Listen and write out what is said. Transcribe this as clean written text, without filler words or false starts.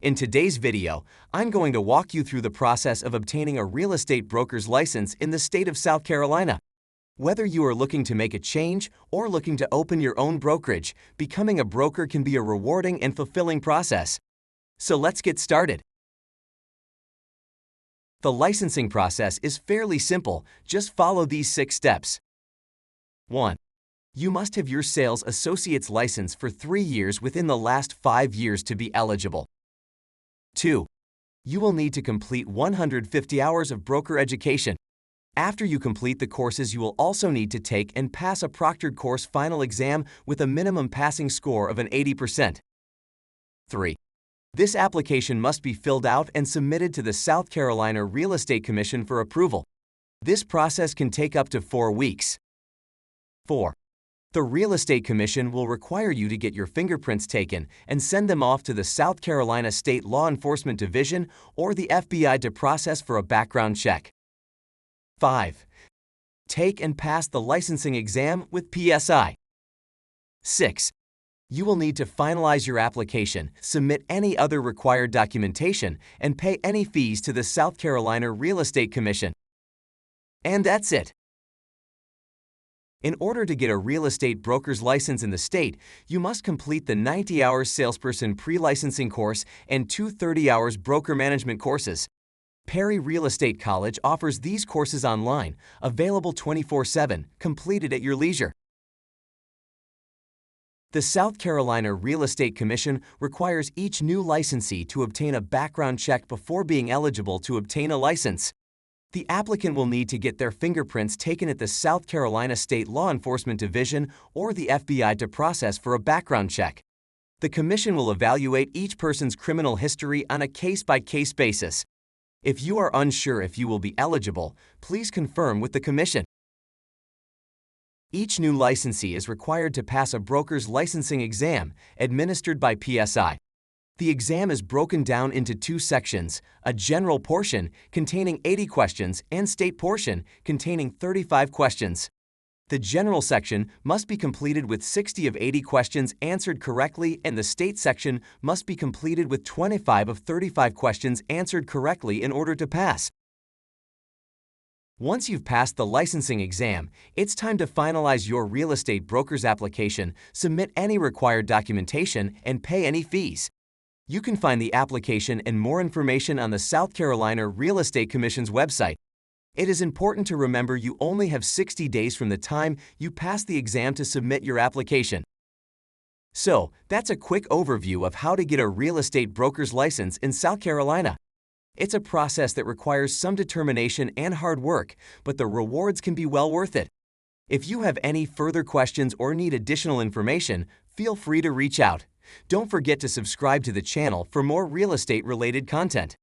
In today's video, I'm going to walk you through the process of obtaining a real estate broker's license in the state of South Carolina. Whether you are looking to make a change or looking to open your own brokerage, becoming a broker can be a rewarding and fulfilling process. So let's get started. The licensing process is fairly simple. Just follow these 6 steps. 1. You must have your sales associate's license for 3 years within the last 5 years to be eligible. 2. You will need to complete 150 hours of broker education. After you complete the courses, you will also need to take and pass a proctored course final exam with a minimum passing score of an 80%. 3. This application must be filled out and submitted to the South Carolina Real Estate Commission for approval. This process can take up to 4 weeks. 4. The Real Estate Commission will require you to get your fingerprints taken and send them off to the South Carolina State Law Enforcement Division or the FBI to process for a background check. 5. Take and pass the licensing exam with PSI. 6. You will need to finalize your application, submit any other required documentation, and pay any fees to the South Carolina Real Estate Commission. And that's it. In order to get a real estate broker's license in the state, you must complete the 90 hours salesperson pre-licensing course and 2 30 hours broker management courses. Perry Real Estate College offers these courses online, available 24/7, completed at your leisure. The South Carolina Real Estate Commission requires each new licensee to obtain a background check before being eligible to obtain a license. The applicant will need to get their fingerprints taken at the South Carolina State Law Enforcement Division or the FBI to process for a background check. The Commission will evaluate each person's criminal history on a case-by-case basis. If you are unsure if you will be eligible, please confirm with the Commission. Each new licensee is required to pass a broker's licensing exam administered by PSI. The exam is broken down into 2 sections, a general portion containing 80 questions and state portion containing 35 questions. The general section must be completed with 60 of 80 questions answered correctly, and the state section must be completed with 25 of 35 questions answered correctly in order to pass. Once you've passed the licensing exam, it's time to finalize your real estate broker's application, submit any required documentation, and pay any fees. You can find the application and more information on the South Carolina Real Estate Commission's website. It is important to remember you only have 60 days from the time you pass the exam to submit your application. So, that's a quick overview of how to get a real estate broker's license in South Carolina. It's a process that requires some determination and hard work, but the rewards can be well worth it. If you have any further questions or need additional information, feel free to reach out. Don't forget to subscribe to the channel for more real estate-related content.